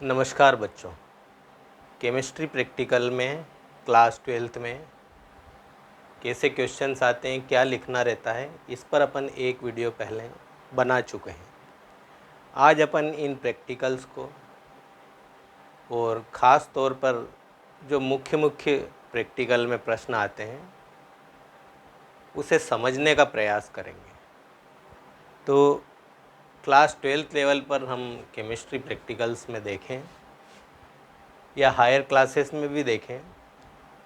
नमस्कार बच्चों। Chemistry practical में क्लास 12th में कैसे क्वेश्चंस आते हैं, क्या लिखना रहता है, इस पर अपन एक वीडियो पहले बना चुके हैं। आज अपन इन प्रैक्टिकल्स को और ख़ास तौर पर जो मुख्य प्रैक्टिकल में प्रश्न आते हैं उसे समझने का प्रयास करेंगे। तो क्लास 12th लेवल पर हम केमिस्ट्री प्रैक्टिकल्स में देखें या हायर क्लासेस में भी देखें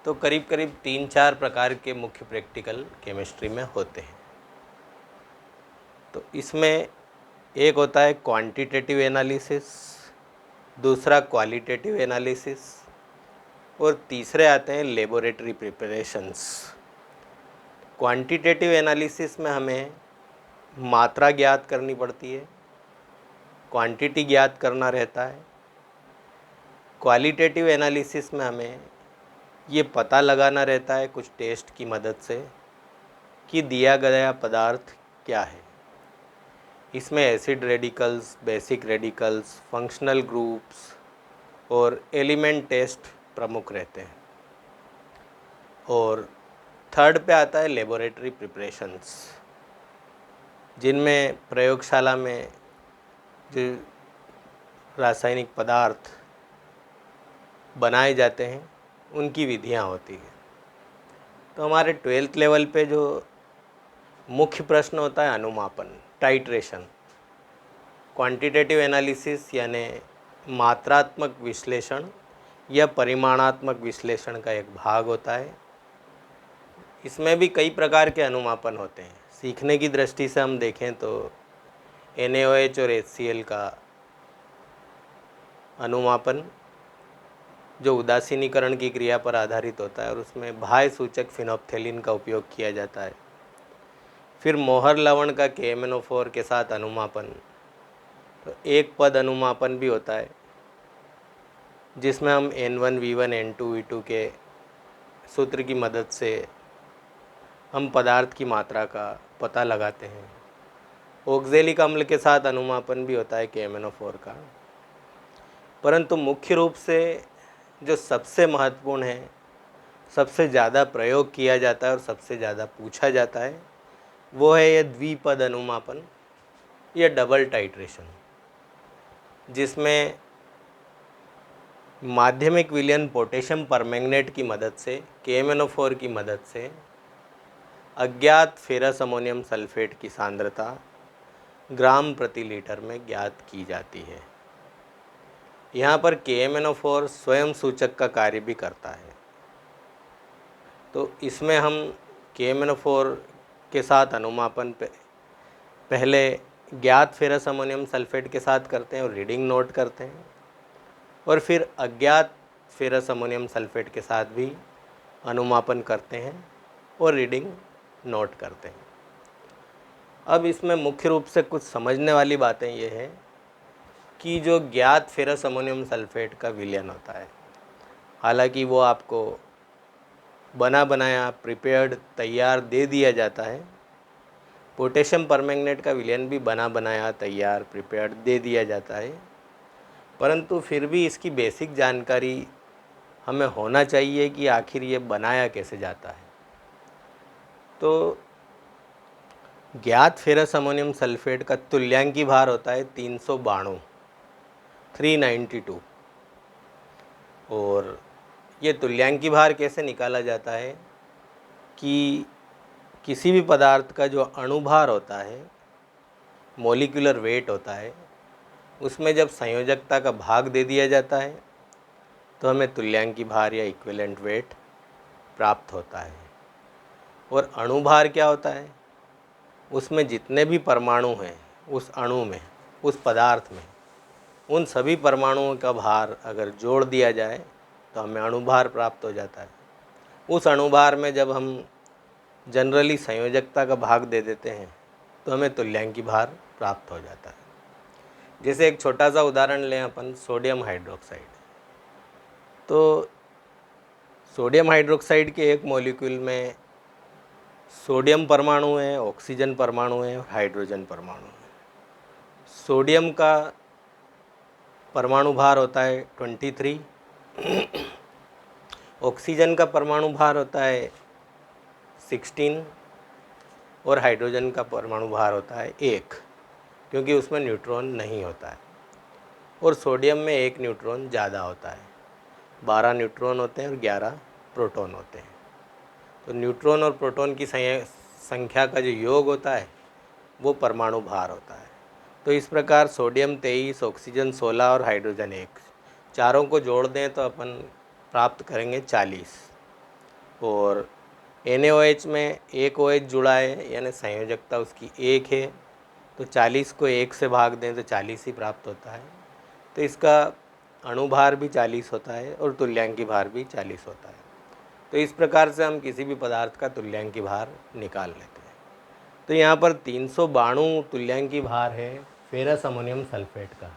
तो करीब 3-4 प्रकार के मुख्य प्रैक्टिकल केमिस्ट्री में होते हैं। तो इसमें एक होता है क्वांटिटेटिव एनालिसिस, दूसरा क्वालिटेटिव एनालिसिस और तीसरे आते हैं लेबोरेटरी प्रिपरेशंस। क्वांटिटेटिव एनालिसिस में हमें मात्रा ज्ञात करनी पड़ती है, क्वांटिटी ज्ञात करना रहता है। क्वालिटेटिव एनालिसिस में हमें ये पता लगाना रहता है कुछ टेस्ट की मदद से कि दिया गया पदार्थ क्या है। इसमें acid radicals, basic radicals, functional groups और एलिमेंट टेस्ट प्रमुख रहते हैं। और थर्ड पे आता है लेबोरेटरी प्रिपरेशंस, जिनमें प्रयोगशाला में जो रासायनिक पदार्थ बनाए जाते हैं उनकी विधियां होती हैं। तो हमारे 12th लेवल पे जो मुख्य प्रश्न होता है अनुमापन, टाइट्रेशन। क्वांटिटेटिव एनालिसिस यानी मात्रात्मक विश्लेषण या परिमाणात्मक विश्लेषण का एक भाग होता है। इसमें भी कई प्रकार के अनुमापन होते हैं। सीखने की दृष्टि से हम देखें तो NaOH और HCl का अनुमापन जो उदासीनीकरण की क्रिया पर आधारित होता है और उसमें बाह्य सूचक फिनोप्थेलिन का उपयोग किया जाता है। फिर मोहर लवण का KMnO4 के साथ अनुमापन, तो एक पद अनुमापन भी होता है जिसमें हम N1 V1 N2 V2 के सूत्र की मदद से हम पदार्थ की मात्रा का पता लगाते हैं। ऑक्जेलिक अम्ल के साथ अनुमापन भी होता है KMnO4 का। परंतु मुख्य रूप से जो सबसे महत्वपूर्ण है, सबसे ज़्यादा प्रयोग किया जाता है और सबसे ज़्यादा पूछा जाता है, वो है ये द्विपद अनुमापन या डबल टाइट्रेशन, जिसमें माध्यमिक विलयन पोटेशियम परमैंगनेट की मदद से, KMnO4 की मदद से अज्ञात फेरस अमोनियम सल्फेट की सांद्रता ग्राम प्रति लीटर में ज्ञात की जाती है। यहाँ पर KMnO4 स्वयं सूचक का कार्य भी करता है। तो इसमें हम KMnO4 के साथ अनुमापन पहले ज्ञात फेरस अमोनियम सल्फेट के साथ करते हैं और रीडिंग नोट करते हैं, और फिर अज्ञात फेरस अमोनियम सल्फेट के साथ भी अनुमापन करते हैं और रीडिंग नोट करते हैं। अब इसमें मुख्य रूप से कुछ समझने वाली बातें ये हैं कि जो ज्ञात फेरस अमोनियम सल्फेट का विलयन होता है, हालांकि वो आपको बना बनाया प्रिपेयर्ड तैयार दे दिया जाता है। पोटेशियम परमैंगनेट का विलयन भी बना बनाया तैयार प्रिपेयर्ड दे दिया जाता है, परंतु फिर भी इसकी बेसिक जानकारी हमें होना चाहिए कि आखिर ये बनाया कैसे जाता है। तो ज्ञात फेरस अमोनियम सल्फेट का तुल्यांकी भार होता है 392 और ये तुल्यांकी भार कैसे निकाला जाता है कि किसी भी पदार्थ का जो अणुभार होता है, मोलिकुलर वेट होता है, उसमें जब संयोजकता का भाग दे दिया जाता है तो हमें तुल्यांकी भार या इक्विवेलेंट वेट प्राप्त होता है। और अणुभार क्या होता है? उसमें जितने भी परमाणु हैं उस अणु में, उस पदार्थ में, उन सभी परमाणुओं का भार अगर जोड़ दिया जाए तो हमें अणुभार प्राप्त हो जाता है। उस अणुभार में जब हम जनरली संयोजकता का भाग दे देते हैं तो हमें तुल्यांकी भार प्राप्त हो जाता है। जैसे एक छोटा सा उदाहरण लें अपन, सोडियम हाइड्रोक्साइड। तो सोडियम हाइड्रोक्साइड के एक मॉलिक्यूल में सोडियम परमाणु है, ऑक्सीजन परमाणु है और हाइड्रोजन परमाणु है। सोडियम का परमाणु भार होता है 23, ऑक्सीजन का परमाणु भार होता है 16 और हाइड्रोजन का परमाणु भार होता है 1, क्योंकि उसमें न्यूट्रॉन नहीं होता है। और सोडियम में 1 न्यूट्रॉन ज़्यादा होता है, 12 न्यूट्रॉन होते हैं और 11 प्रोटॉन होते हैं। तो न्यूट्रॉन और प्रोटॉन की संख्या का जो योग होता है वो परमाणु भार होता है। तो इस प्रकार सोडियम 23, ऑक्सीजन 16 और हाइड्रोजन 1, चारों को जोड़ दें तो अपन प्राप्त करेंगे 40। और NaOH में एक OH जुड़ा है, यानी संयोजकता उसकी 1 है, तो 40 को 1 से भाग दें तो 40 ही प्राप्त होता है। तो इसका अणुभार भी 40 होता है और तुल्यांकी भार भी 40 होता है। तो इस प्रकार से हम किसी भी पदार्थ का तुल्यांकी भार निकाल लेते हैं। तो यहाँ पर 392 तुल्यांकी भार है फेरस अमोनियम सल्फेट का,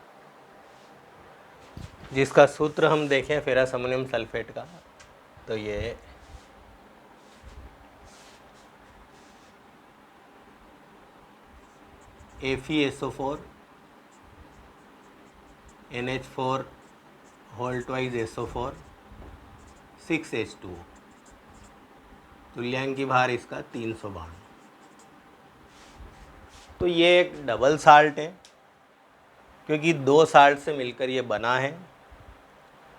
जिसका सूत्र हम देखें फेरस अमोनियम सल्फेट का, तो ये FeSO4 NH4 whole twice SO4 6H2O, तुल्यांकी भार इसका 392। तो ये एक डबल साल्ट है, क्योंकि 2 साल्ट से मिलकर ये बना है,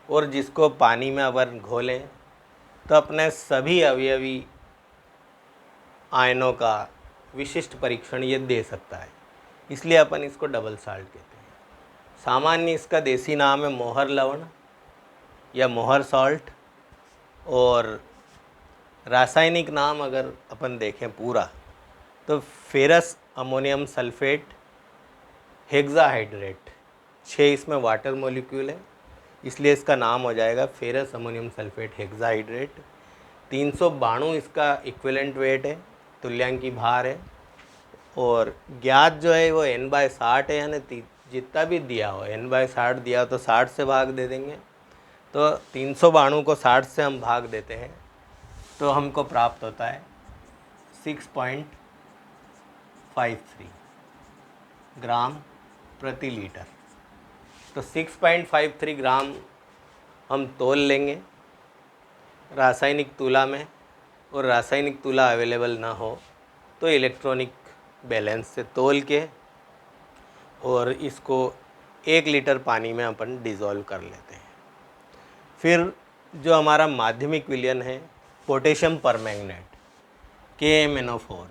और जिसको पानी में अपन घोलें तो अपने सभी अवयवी आयनों का विशिष्ट परीक्षण ये दे सकता है, इसलिए अपन इसको डबल साल्ट कहते हैं। सामान्य इसका देसी नाम है मोहर लवण या मोहर सॉल्ट, और रासायनिक नाम अगर अपन देखें पूरा तो फेरस अमोनियम सल्फेट हेक्साहाइड्रेट, 6 इसमें वाटर मॉलिक्यूल है, इसलिए इसका नाम हो जाएगा फेरस अमोनियम सल्फेट हेक्साहाइड्रेट। 392 इसका इक्विवेलेंट वेट है, तुल्यांकी भार है, और ज्ञात जो है वो N/60 है, यानी जितना भी दिया हो N/60 दिया हो तो 60 से भाग दे देंगे। तो 392 को 60 से हम भाग देते हैं तो हमको प्राप्त होता है 6.53 ग्राम प्रति लीटर। तो 6.53 ग्राम हम तोल लेंगे रासायनिक तुला में, और रासायनिक तुला अवेलेबल ना हो तो इलेक्ट्रॉनिक बैलेंस से तोल के और इसको 1 लीटर पानी में अपन डिज़ोल्व कर लेते हैं। फिर जो हमारा माध्यमिक विलयन है पोटेशियम परमैंगनेट KMnO4,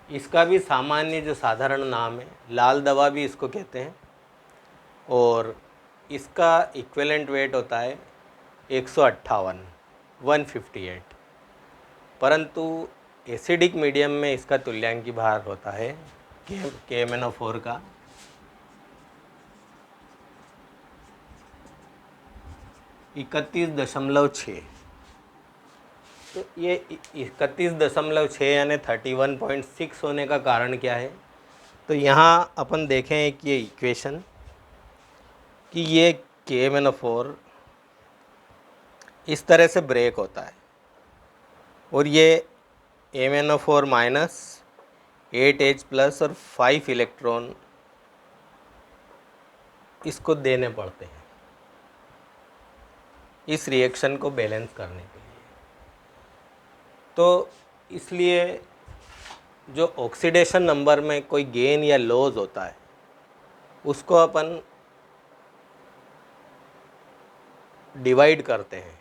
इसका भी सामान्य जो साधारण नाम है लाल दवा भी इसको कहते हैं, और इसका इक्विवेलेंट वेट होता है 158, परंतु एसिडिक मीडियम में इसका तुल्यांकी भार होता है KMnO4 का 31.6। तो ये 31.6 यानी 31.6 होने का कारण क्या है? तो यहाँ अपन देखें एक ये इक्वेशन कि ये KMnO4 इस तरह से ब्रेक होता है, और ये MnO4 माइनस 8H प्लस और 5 इलेक्ट्रॉन इसको देने पड़ते हैं इस रिएक्शन को बैलेंस करने के लिए। तो इसलिए जो ऑक्सीडेशन नंबर में कोई गेन या लॉस होता है उसको अपन डिवाइड करते हैं।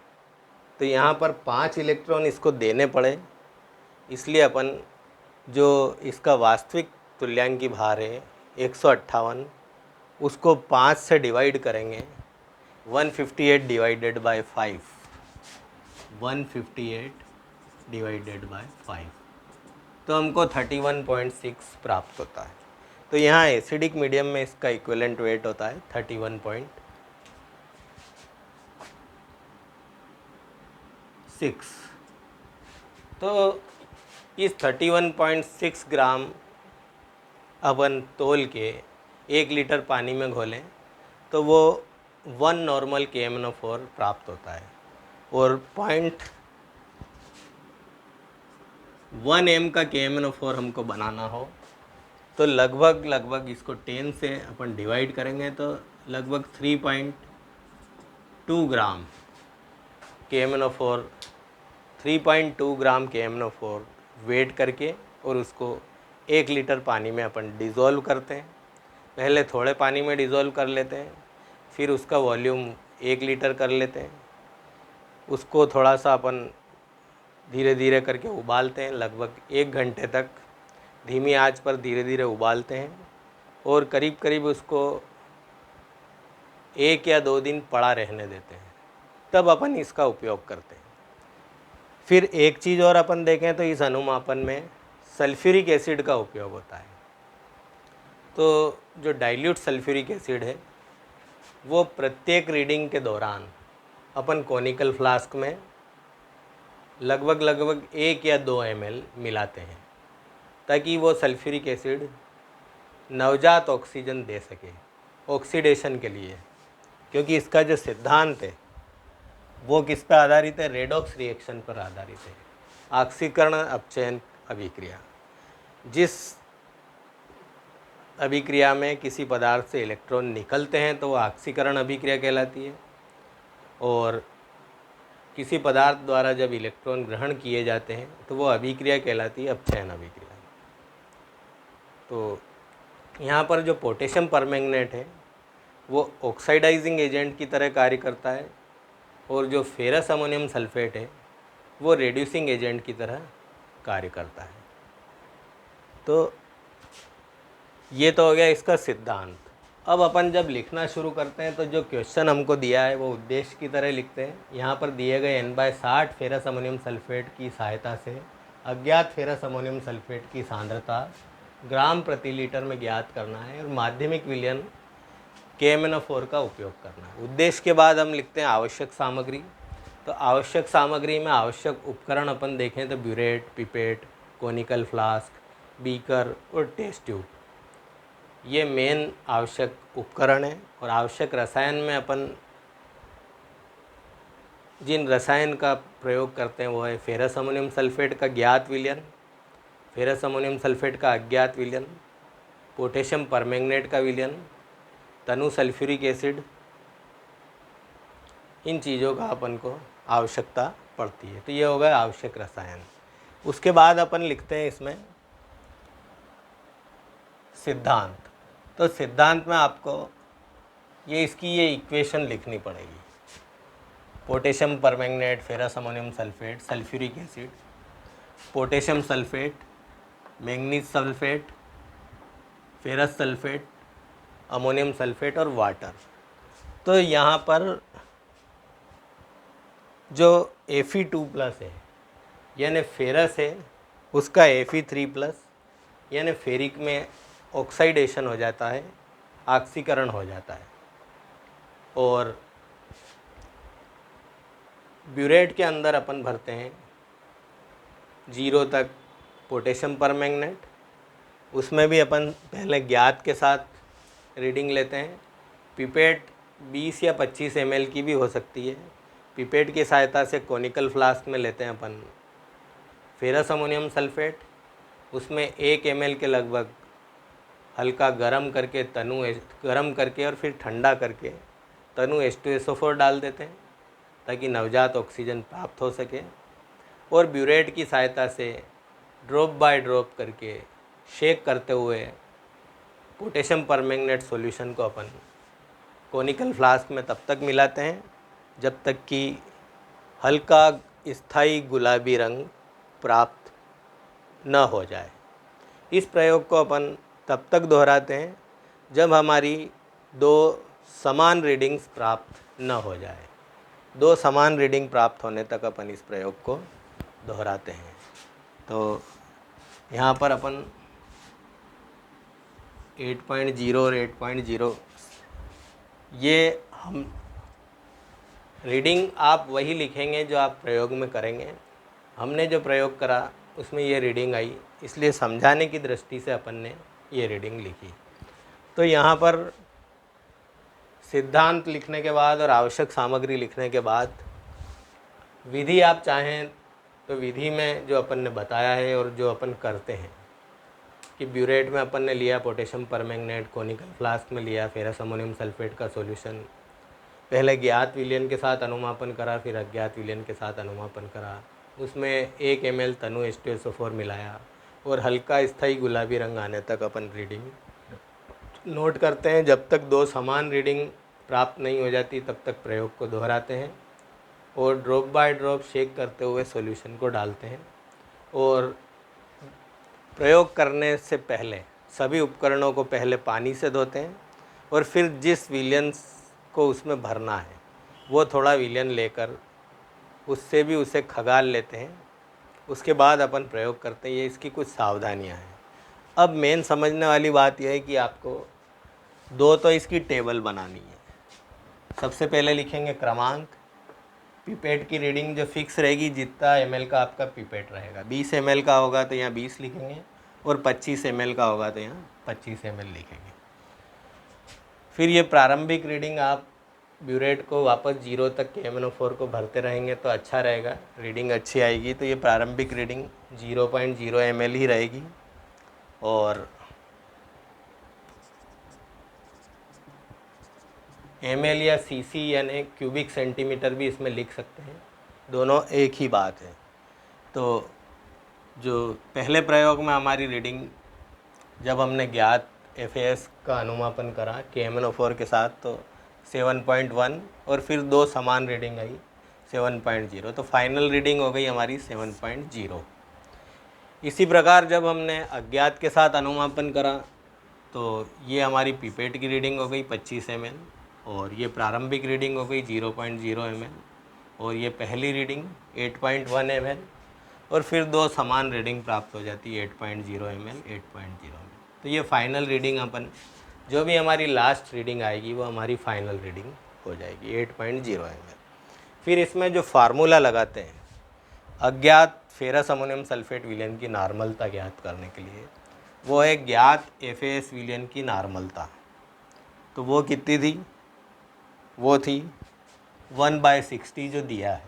तो यहाँ पर 5 इलेक्ट्रॉन इसको देने पड़े, इसलिए अपन जो इसका वास्तविक तुल्यांकी भार है 158, उसको 5 से डिवाइड करेंगे, 158 डिवाइडेड बाय 5, 158 डिवाइडेड बाय 5, तो हमको 31.6 प्राप्त होता है। तो यहाँ एसिडिक मीडियम में इसका इक्विवेलेंट वेट होता है 31.6। तो इस 31.6 ग्राम अपन तोल के 1 लीटर पानी में घोलें तो वो 1 नॉर्मल KMnO4 प्राप्त होता है, और 0.1 m का KMnO4 हमको बनाना हो तो लगभग इसको 10 से अपन डिवाइड करेंगे तो लगभग 3.2 ग्राम KMnO4, 3.2 ग्राम KMnO4 वेट करके और उसको 1 लीटर पानी में अपन डिज़ोल्व करते हैं। पहले थोड़े पानी में डिज़ोल्व कर लेते हैं, फिर उसका वॉल्यूम 1 लीटर कर लेते हैं। उसको थोड़ा सा अपन धीरे धीरे करके उबालते हैं, लगभग 1 घंटे तक धीमी आंच पर धीरे धीरे उबालते हैं और करीब करीब उसको 1 या 2 दिन पड़ा रहने देते हैं, तब अपन इसका उपयोग करते हैं। फिर एक चीज़ और अपन देखें तो इस अनुमापन में सल्फ्यूरिक एसिड का उपयोग होता है। तो जो डाइल्यूट सल्फ्यूरिक एसिड है वो प्रत्येक रीडिंग के दौरान अपन कॉनिकल फ्लास्क में लगभग 1 या 2 ml मिलाते हैं, ताकि वो सल्फ्यूरिक एसिड नवजात ऑक्सीजन दे सके ऑक्सीडेशन के लिए। क्योंकि इसका जो सिद्धांत है वो किस पर आधारित है? रेडॉक्स रिएक्शन पर आधारित है, ऑक्सीकरण अपचयन अभिक्रिया। जिस अभिक्रिया में किसी पदार्थ से इलेक्ट्रॉन निकलते हैं तो वो ऑक्सीकरण अभिक्रिया कहलाती है, और किसी पदार्थ द्वारा जब इलेक्ट्रॉन ग्रहण किए जाते हैं तो वो अभिक्रिया कहलाती है अपचयन अभिक्रिया। तो यहाँ पर जो पोटेशियम परमैंगनेट है वो ऑक्साइडाइजिंग एजेंट की तरह कार्य करता है, और जो फेरस अमोनियम सल्फेट है वो रेड्यूसिंग एजेंट की तरह कार्य करता है। तो ये तो हो गया इसका सिद्धांत। अब अपन जब लिखना शुरू करते हैं तो जो क्वेश्चन हमको दिया है वो उद्देश्य की तरह लिखते हैं। यहाँ पर दिए गए N/60 फेरस अमोनियम सल्फेट की सहायता से अज्ञात फेरस अमोनियम सल्फेट की सांद्रता ग्राम प्रति लीटर में ज्ञात करना है और माध्यमिक विलयन KMnO4 का उपयोग करना है। उद्देश्य के बाद हम लिखते हैं आवश्यक सामग्री। तो आवश्यक सामग्री में आवश्यक उपकरण अपन देखें तो burette, pipette, conical flask, beaker और टेस्ट ट्यूब, ये मेन आवश्यक उपकरण है। और आवश्यक रसायन में अपन जिन रसायन का प्रयोग करते हैं वो है फेरस अमोनियम सल्फेट का ज्ञात विलयन, फेरस अमोनियम सल्फेट का अज्ञात विलयन, पोटेशियम परमैंगनेट का विलयन, तनु सल्फ्यूरिक एसिड। इन चीज़ों का अपन को आवश्यकता पड़ती है। तो ये हो गया आवश्यक रसायन। उसके बाद अपन लिखते हैं इसमें सिद्धांत। तो सिद्धांत में आपको ये इक्वेशन लिखनी पड़ेगी। Potassium permanganate, ferrous ammonium sulphate, sulphuric acid, potassium sulphate, manganese sulphate, ferrous sulphate, ammonium sulphate और वाटर। तो यहाँ पर जो Fe2+ है यानी फेरस है उसका Fe3+ यानी फेरिक में ऑक्साइडेशन हो जाता है, ऑक्सीकरण हो जाता है। और ब्यूरेट के अंदर अपन भरते हैं 0 तक पोटेशियम परमैंगनेट। उसमें भी अपन पहले ज्ञात के साथ रीडिंग लेते हैं। पिपेट 20 या 25 ml की भी हो सकती है। पिपेट की सहायता से कोनिकल फ्लास्क में लेते हैं अपन फेरस अमोनियम सल्फेट। उसमें 1 ml के लगभग हल्का गरम करके गरम करके और फिर ठंडा करके तनु H2SO4 डाल देते हैं ताकि नवजात ऑक्सीजन प्राप्त हो सके। और ब्यूरेट की सहायता से ड्रॉप बाय ड्रॉप करके शेक करते हुए पोटेशियम परमैंगनेट सॉल्यूशन को अपन कोनिकल फ्लास्क में तब तक मिलाते हैं जब तक कि हल्का स्थायी गुलाबी रंग प्राप्त न हो जाए। इस प्रयोग को अपन तब तक दोहराते हैं जब हमारी 2 समान रीडिंग्स प्राप्त न हो जाए। 2 समान रीडिंग प्राप्त होने तक अपन इस प्रयोग को दोहराते हैं। तो यहाँ पर अपन 8.0 और 8.0 ये हम रीडिंग आप वही लिखेंगे जो आप प्रयोग में करेंगे। हमने जो प्रयोग करा उसमें ये रीडिंग आई, इसलिए समझाने की दृष्टि से अपन ने ये रीडिंग लिखी। तो यहाँ पर सिद्धांत लिखने के बाद और आवश्यक सामग्री लिखने के बाद विधि आप चाहें तो विधि में जो अपन ने बताया है और जो अपन करते हैं कि ब्यूरेट में अपन ने लिया पोटेशियम परमैंगनेट, कोनिकल फ्लास्क में लिया फेरस अमोनियम सल्फेट का सॉल्यूशन, पहले ज्ञात विलयन के साथ अनुमापन करा, फिर अज्ञात विलयन के साथ अनुमापन करा, उसमें 1 ml तनु H2SO4 मिलाया और हल्का स्थायी गुलाबी रंग आने तक अपन रीडिंग नोट करते हैं। जब तक 2 समान रीडिंग प्राप्त नहीं हो जाती तब तक प्रयोग को दोहराते हैं और ड्रॉप बाय ड्रॉप शेक करते हुए सॉल्यूशन को डालते हैं। और प्रयोग करने से पहले सभी उपकरणों को पहले पानी से धोते हैं और फिर जिस विलयन को उसमें भरना है वो थोड़ा विलयन लेकर उससे भी उसे खगाल लेते हैं, उसके बाद अपन प्रयोग करते हैं। ये इसकी कुछ सावधानियां हैं। अब मेन समझने वाली बात यह है कि आपको 2 तो इसकी टेबल बनानी है। सबसे पहले लिखेंगे क्रमांक, पिपेट की रीडिंग जो फिक्स रहेगी, जितना ml का आपका पिपेट रहेगा, 20 ml का होगा तो यहाँ 20 लिखेंगे और 25 ml का होगा तो यहाँ 25 ml लिखेंगे। फिर ये प्रारंभिक रीडिंग आप ब्यूरेट को वापस 0 तक KMnO4 को भरते रहेंगे तो अच्छा रहेगा, रीडिंग अच्छी आएगी। तो ये प्रारंभिक रीडिंग 0.0 ml ही रहेगी। और ml या cc यानी क्यूबिक सेंटीमीटर भी इसमें लिख सकते हैं, दोनों एक ही बात है। तो जो पहले प्रयोग में हमारी रीडिंग जब हमने ज्ञात FAS का अनुमापन करा KMnO4 के साथ तो 7.1 और फिर 2 समान रीडिंग आई 7.0, तो फाइनल रीडिंग हो गई हमारी 7.0। इसी प्रकार जब हमने अज्ञात के साथ अनुमापन करा तो ये हमारी पिपेट की रीडिंग हो गई 25 ml और ये प्रारंभिक रीडिंग हो गई 0.0 ml और ये पहली रीडिंग 8.1 ml और फिर 2 समान रीडिंग प्राप्त हो जाती है 8.0 ml 8.0 ml। तो ये फाइनल रीडिंग अपन जो भी हमारी लास्ट रीडिंग आएगी वो हमारी फाइनल रीडिंग हो जाएगी 8.0 ml। फिर इसमें जो फार्मूला लगाते हैं अज्ञात फेरस अमोनियम सल्फेट विलयन की नॉर्मलता ज्ञात करने के लिए, वो है ज्ञात FAS विलयन की नॉर्मलता। तो वो कितनी थी? वो थी 1/60 जो दिया है।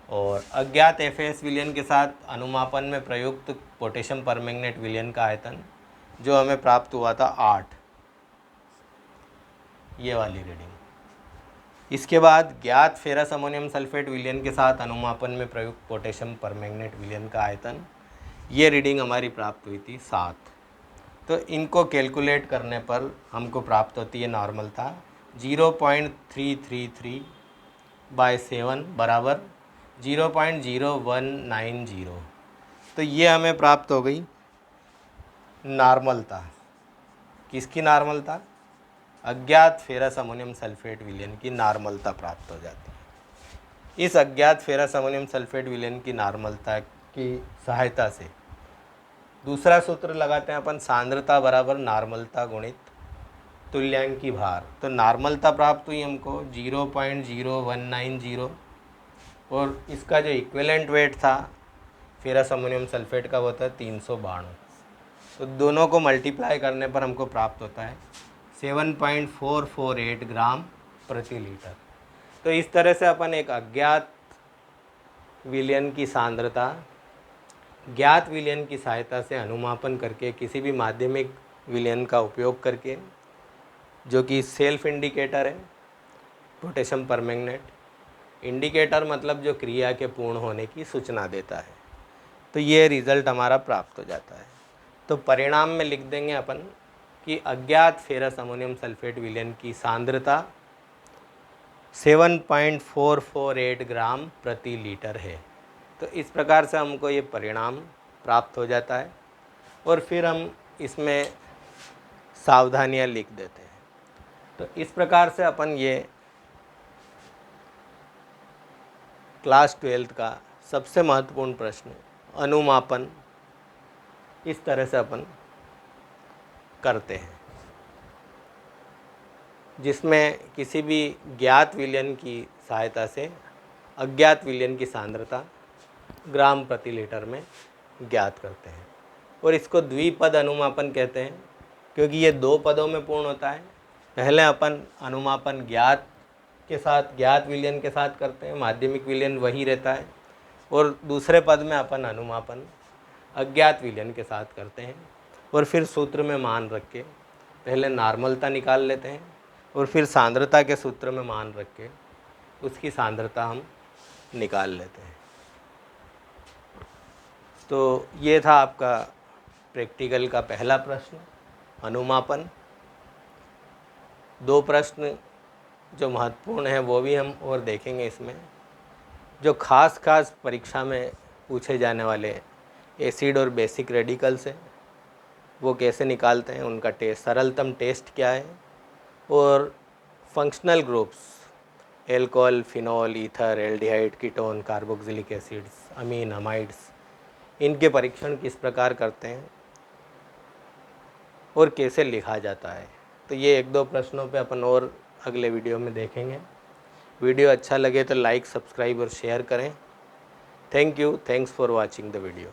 और अज्ञात FAS विलयन के साथ अनुमापन में प्रयुक्त पोटेशियम परमैंगनेट विलयन का आयतन जो हमें प्राप्त हुआ था 8, ये वाली रीडिंग। इसके बाद ज्ञात फेरस अमोनियम सल्फेट विलयन के साथ अनुमापन में प्रयुक्त पोटेशियम परमैंगनेट विलयन का आयतन, ये रीडिंग हमारी प्राप्त हुई थी 7। तो इनको कैलकुलेट करने पर हमको प्राप्त होती है नॉर्मलता 0.333/7 बराबर 0.0190। तो ये हमें प्राप्त हो गई नॉर्मलता। किसकी नॉर्मलता? अज्ञात फेरस अमोनियम सल्फेट विलयन की नॉर्मलता प्राप्त हो जाती है। इस अज्ञात फेरस अमोनियम सल्फेट विलयन की नॉर्मलता की सहायता से दूसरा सूत्र लगाते हैं अपन, सांद्रता बराबर नॉर्मलता गुणित तुल्यांकी भार। तो नॉर्मलता प्राप्त हुई हमको 0.0190 और इसका जो इक्विवेलेंट वेट था फेरस अमोनियम सल्फेट का वो था 392। तो दोनों को मल्टीप्लाई करने पर हमको प्राप्त होता है 7.448 ग्राम प्रति लीटर। तो इस तरह से अपन एक अज्ञात विलयन की सांद्रता ज्ञात विलयन की सहायता से अनुमापन करके किसी भी माध्यमिक विलयन का उपयोग करके, जो कि सेल्फ इंडिकेटर है पोटेशियम परमैंगनेट, इंडिकेटर मतलब जो क्रिया के पूर्ण होने की सूचना देता है, तो ये रिज़ल्ट हमारा प्राप्त हो जाता है। तो परिणाम में लिख देंगे अपन कि अज्ञात फेरस अमोनियम सल्फेट विलयन की सांद्रता 7.448 ग्राम प्रति लीटर है। तो इस प्रकार से हमको ये परिणाम प्राप्त हो जाता है और फिर हम इसमें सावधानियां लिख देते हैं। तो इस प्रकार से अपन ये क्लास 12 का सबसे महत्वपूर्ण प्रश्न अनुमापन इस तरह से अपन करते हैं, जिसमें किसी भी ज्ञात विलयन की सहायता से अज्ञात विलयन की सांद्रता ग्राम प्रति लीटर में ज्ञात करते हैं। और इसको द्विपद अनुमापन कहते हैं क्योंकि ये 2 पदों में पूर्ण होता है। पहले अपन अनुमापन ज्ञात के साथ ज्ञात विलयन के साथ करते हैं, माध्यमिक विलयन वही रहता है, और दूसरे पद में अपन अनुमापन अज्ञात विलयन के साथ करते हैं। और फिर सूत्र में मान रख के पहले नॉर्मलता निकाल लेते हैं और फिर सांद्रता के सूत्र में मान रख के उसकी सांद्रता हम निकाल लेते हैं। तो ये था आपका प्रैक्टिकल का पहला प्रश्न, अनुमापन। 2 प्रश्न जो महत्वपूर्ण है वो भी हम और देखेंगे इसमें। जो खास परीक्षा में पूछे जाने वाले एसिड और बेसिक रेडिकल्स हैं वो कैसे निकालते हैं, उनका टेस्ट, सरलतम टेस्ट क्या है, और functional groups alcohol, phenol, ether, aldehyde, ketone, carboxylic acids, amine, amides, इनके परीक्षण किस प्रकार करते हैं और कैसे लिखा जाता है। तो ये 1-2 प्रश्नों पे अपन और अगले वीडियो में देखेंगे। वीडियो अच्छा लगे तो लाइक, सब्सक्राइब और शेयर करें। Thank you, thanks for watching the video.